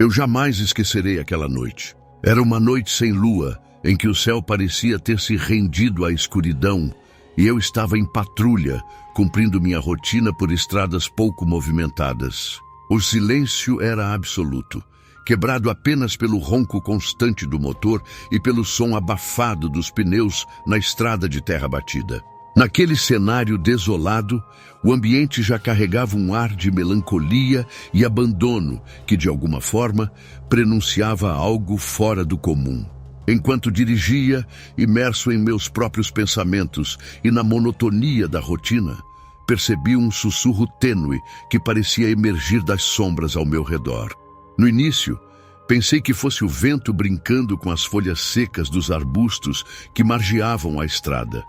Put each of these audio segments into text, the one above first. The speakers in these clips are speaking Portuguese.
Eu jamais esquecerei aquela noite. Era uma noite sem lua, em que o céu parecia ter se rendido à escuridão, e eu estava em patrulha, cumprindo minha rotina por estradas pouco movimentadas. O silêncio era absoluto, quebrado apenas pelo ronco constante do motor e pelo som abafado dos pneus na estrada de terra batida. Naquele cenário desolado, o ambiente já carregava um ar de melancolia e abandono que, de alguma forma, prenunciava algo fora do comum. Enquanto dirigia, imerso em meus próprios pensamentos e na monotonia da rotina, percebi um sussurro tênue que parecia emergir das sombras ao meu redor. No início, pensei que fosse o vento brincando com as folhas secas dos arbustos que margeavam a estrada.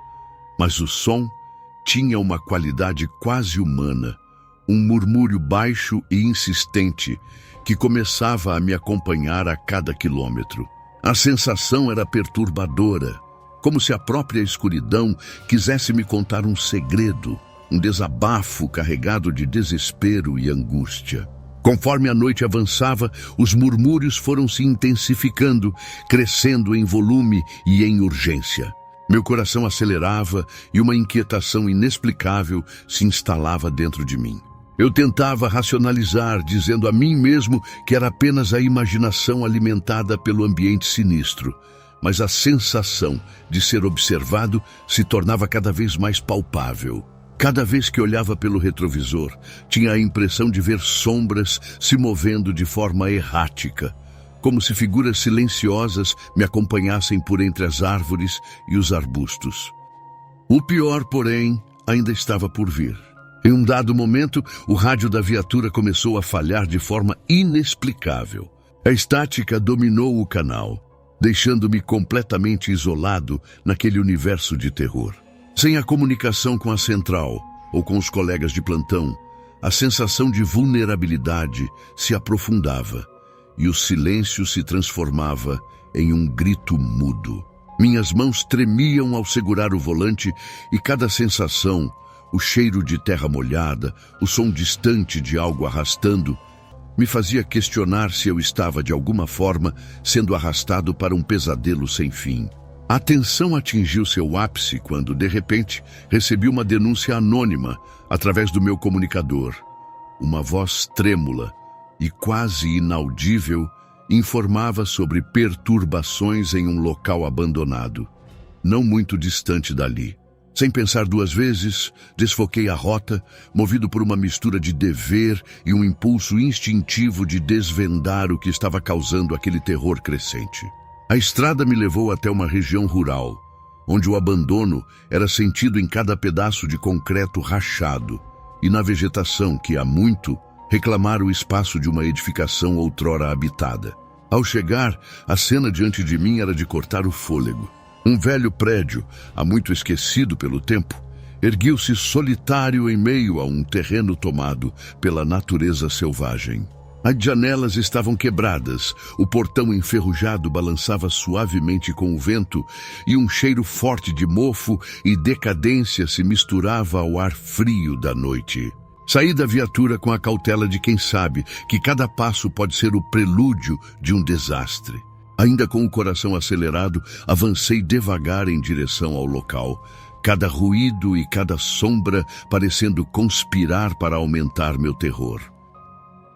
Mas o som tinha uma qualidade quase humana, um murmúrio baixo e insistente que começava a me acompanhar a cada quilômetro. A sensação era perturbadora, como se a própria escuridão quisesse me contar um segredo, um desabafo carregado de desespero e angústia. Conforme a noite avançava, os murmúrios foram se intensificando, crescendo em volume e em urgência. Meu coração acelerava e uma inquietação inexplicável se instalava dentro de mim. Eu tentava racionalizar, dizendo a mim mesmo que era apenas a imaginação alimentada pelo ambiente sinistro, mas a sensação de ser observado se tornava cada vez mais palpável. Cada vez que olhava pelo retrovisor, tinha a impressão de ver sombras se movendo de forma errática, como se figuras silenciosas me acompanhassem por entre as árvores e os arbustos. O pior, porém, ainda estava por vir. Em um dado momento, o rádio da viatura começou a falhar de forma inexplicável. A estática dominou o canal, deixando-me completamente isolado naquele universo de terror. Sem a comunicação com a central ou com os colegas de plantão, a sensação de vulnerabilidade se aprofundava e o silêncio se transformava em um grito mudo. Minhas mãos tremiam ao segurar o volante e cada sensação, o cheiro de terra molhada, o som distante de algo arrastando, me fazia questionar se eu estava, de alguma forma, sendo arrastado para um pesadelo sem fim. A tensão atingiu seu ápice quando, de repente, recebi uma denúncia anônima através do meu comunicador. Uma voz trêmula e quase inaudível informava sobre perturbações em um local abandonado, não muito distante dali. Sem pensar duas vezes, desfoquei a rota, movido por uma mistura de dever e um impulso instintivo de desvendar o que estava causando aquele terror crescente. A estrada me levou até uma região rural, onde o abandono era sentido em cada pedaço de concreto rachado e na vegetação que há muito reclamara o espaço de uma edificação outrora habitada. Ao chegar, a cena diante de mim era de cortar o fôlego. Um velho prédio, há muito esquecido pelo tempo, erguiu-se solitário em meio a um terreno tomado pela natureza selvagem. As janelas estavam quebradas, o portão enferrujado balançava suavemente com o vento e um cheiro forte de mofo e decadência se misturava ao ar frio da noite. Saí da viatura com a cautela de quem sabe que cada passo pode ser o prelúdio de um desastre. Ainda com o coração acelerado, avancei devagar em direção ao local, cada ruído e cada sombra parecendo conspirar para aumentar meu terror.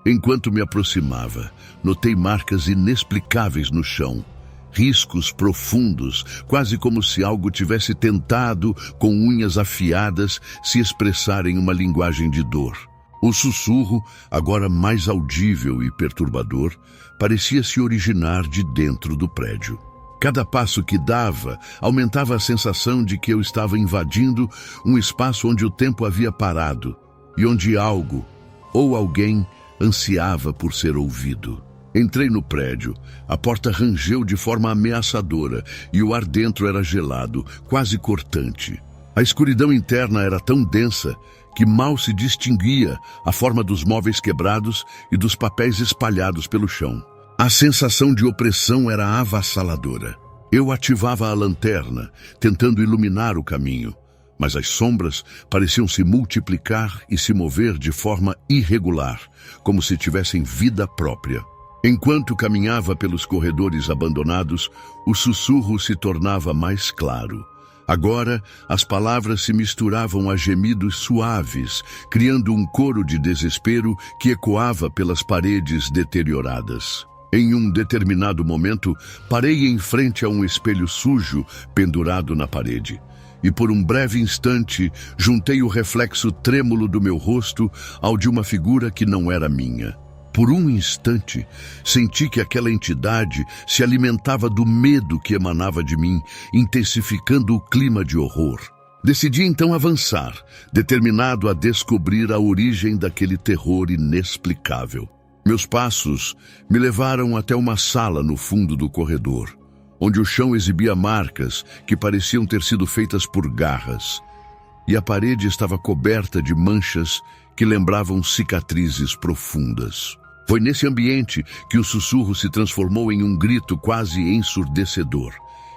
Enquanto me aproximava, notei marcas inexplicáveis no chão, riscos profundos, quase como se algo tivesse tentado, com unhas afiadas, se expressar em uma linguagem de dor. O sussurro, agora mais audível e perturbador, parecia se originar de dentro do prédio. Cada passo que dava aumentava a sensação de que eu estava invadindo um espaço onde o tempo havia parado e onde algo ou alguém ansiava por ser ouvido. Entrei no prédio, a porta rangeu de forma ameaçadora e o ar dentro era gelado, quase cortante. A escuridão interna era tão densa que mal se distinguia a forma dos móveis quebrados e dos papéis espalhados pelo chão. A sensação de opressão era avassaladora. Eu ativava a lanterna, tentando iluminar o caminho, mas as sombras pareciam se multiplicar e se mover de forma irregular, como se tivessem vida própria. Enquanto caminhava pelos corredores abandonados, o sussurro se tornava mais claro. Agora, as palavras se misturavam a gemidos suaves, criando um coro de desespero que ecoava pelas paredes deterioradas. Em um determinado momento, parei em frente a um espelho sujo pendurado na parede. E por um breve instante, juntei o reflexo trêmulo do meu rosto ao de uma figura que não era minha. Por um instante, senti que aquela entidade se alimentava do medo que emanava de mim, intensificando o clima de horror. Decidi então avançar, determinado a descobrir a origem daquele terror inexplicável. Meus passos me levaram até uma sala no fundo do corredor, onde o chão exibia marcas que pareciam ter sido feitas por garras, e a parede estava coberta de manchas que lembravam cicatrizes profundas. Foi nesse ambiente que o sussurro se transformou em um grito quase ensurdecedor,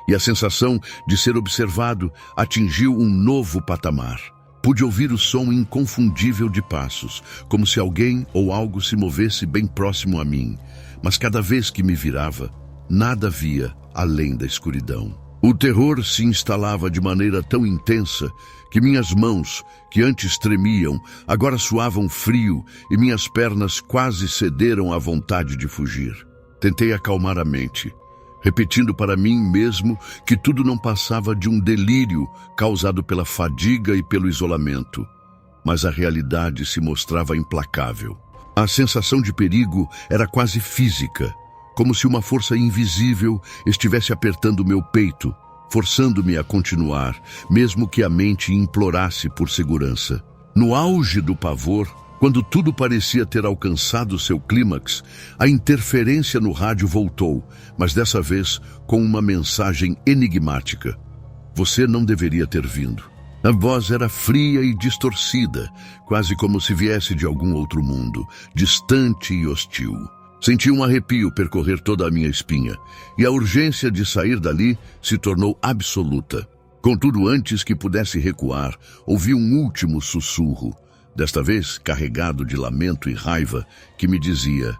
e a sensação de ser observado atingiu um novo patamar. Pude ouvir o som inconfundível de passos, como se alguém ou algo se movesse bem próximo a mim, mas cada vez que me virava, nada via além da escuridão. O terror se instalava de maneira tão intensa que minhas mãos, que antes tremiam, agora suavam frio e minhas pernas quase cederam à vontade de fugir. Tentei acalmar a mente, repetindo para mim mesmo que tudo não passava de um delírio causado pela fadiga e pelo isolamento. Mas a realidade se mostrava implacável. A sensação de perigo era quase física, como se uma força invisível estivesse apertando meu peito, forçando-me a continuar, mesmo que a mente implorasse por segurança. No auge do pavor, quando tudo parecia ter alcançado seu clímax, a interferência no rádio voltou, mas dessa vez com uma mensagem enigmática. Você não deveria ter vindo. A voz era fria e distorcida, quase como se viesse de algum outro mundo, distante e hostil. Senti um arrepio percorrer toda a minha espinha, e a urgência de sair dali se tornou absoluta. Contudo, antes que pudesse recuar, ouvi um último sussurro, desta vez carregado de lamento e raiva, que me dizia: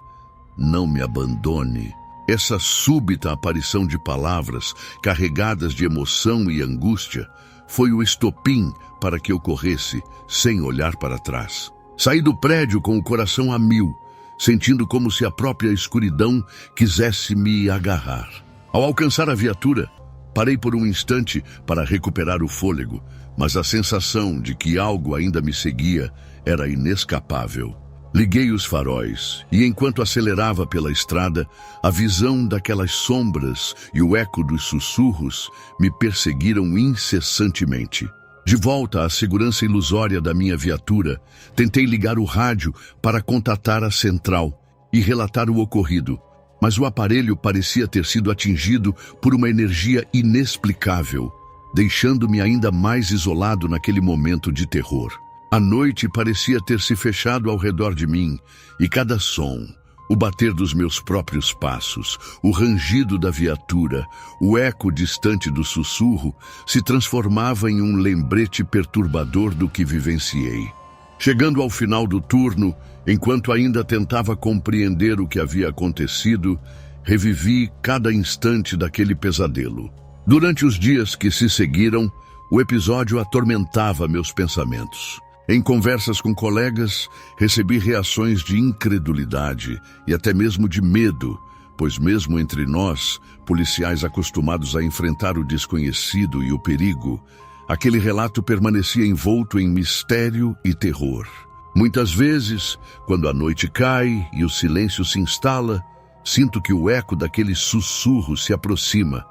não me abandone. Essa súbita aparição de palavras, carregadas de emoção e angústia, foi o estopim para que eu corresse, sem olhar para trás. Saí do prédio com o coração a mil, sentindo como se a própria escuridão quisesse me agarrar. Ao alcançar a viatura, parei por um instante para recuperar o fôlego, mas a sensação de que algo ainda me seguia era inescapável. Liguei os faróis e, enquanto acelerava pela estrada, a visão daquelas sombras e o eco dos sussurros me perseguiram incessantemente. De volta à segurança ilusória da minha viatura, tentei ligar o rádio para contatar a central e relatar o ocorrido, mas o aparelho parecia ter sido atingido por uma energia inexplicável, deixando-me ainda mais isolado naquele momento de terror. A noite parecia ter se fechado ao redor de mim, e cada som, o bater dos meus próprios passos, o rangido da viatura, o eco distante do sussurro, se transformava em um lembrete perturbador do que vivenciei. Chegando ao final do turno, enquanto ainda tentava compreender o que havia acontecido, revivi cada instante daquele pesadelo. Durante os dias que se seguiram, o episódio atormentava meus pensamentos. Em conversas com colegas, recebi reações de incredulidade e até mesmo de medo, pois mesmo entre nós, policiais acostumados a enfrentar o desconhecido e o perigo, aquele relato permanecia envolto em mistério e terror. Muitas vezes, quando a noite cai e o silêncio se instala, sinto que o eco daquele sussurro se aproxima,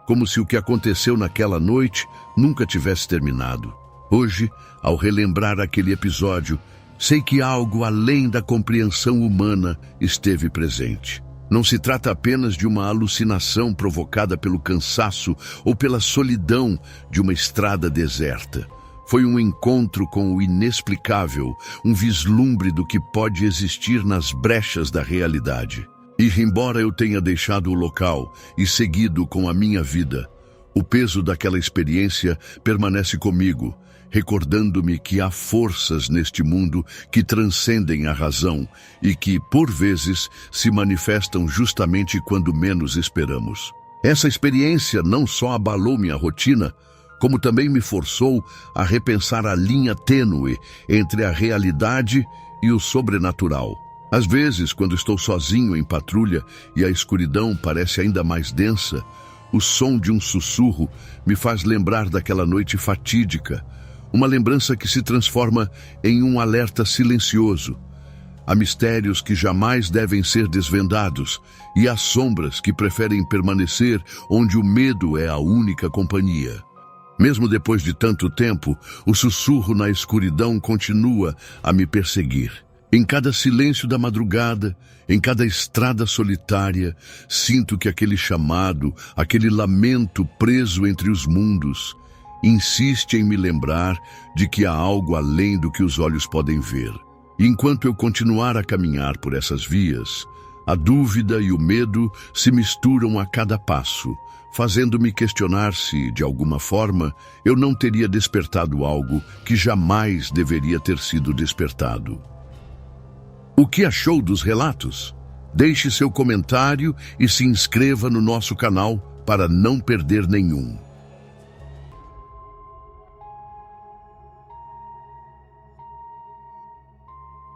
como se o que aconteceu naquela noite nunca tivesse terminado. Hoje, ao relembrar aquele episódio, sei que algo além da compreensão humana esteve presente. Não se trata apenas de uma alucinação provocada pelo cansaço ou pela solidão de uma estrada deserta. Foi um encontro com o inexplicável, um vislumbre do que pode existir nas brechas da realidade. E embora eu tenha deixado o local e seguido com a minha vida, O peso daquela experiência permanece comigo, recordando-me que há forças neste mundo que transcendem a razão e que, por vezes, se manifestam justamente quando menos esperamos. Essa experiência não só abalou minha rotina, como também me forçou a repensar a linha tênue entre a realidade e o sobrenatural. Às vezes, quando estou sozinho em patrulha e a escuridão parece ainda mais densa, o som de um sussurro me faz lembrar daquela noite fatídica, uma lembrança que se transforma em um alerta silencioso. Há mistérios que jamais devem ser desvendados e há sombras que preferem permanecer onde o medo é a única companhia. Mesmo depois de tanto tempo, o sussurro na escuridão continua a me perseguir. Em cada silêncio da madrugada, em cada estrada solitária, sinto que aquele chamado, aquele lamento preso entre os mundos, insiste em me lembrar de que há algo além do que os olhos podem ver. E enquanto eu continuar a caminhar por essas vias, a dúvida e o medo se misturam a cada passo, fazendo-me questionar se, de alguma forma, eu não teria despertado algo que jamais deveria ter sido despertado. O que achou dos relatos? Deixe seu comentário e se inscreva no nosso canal para não perder nenhum.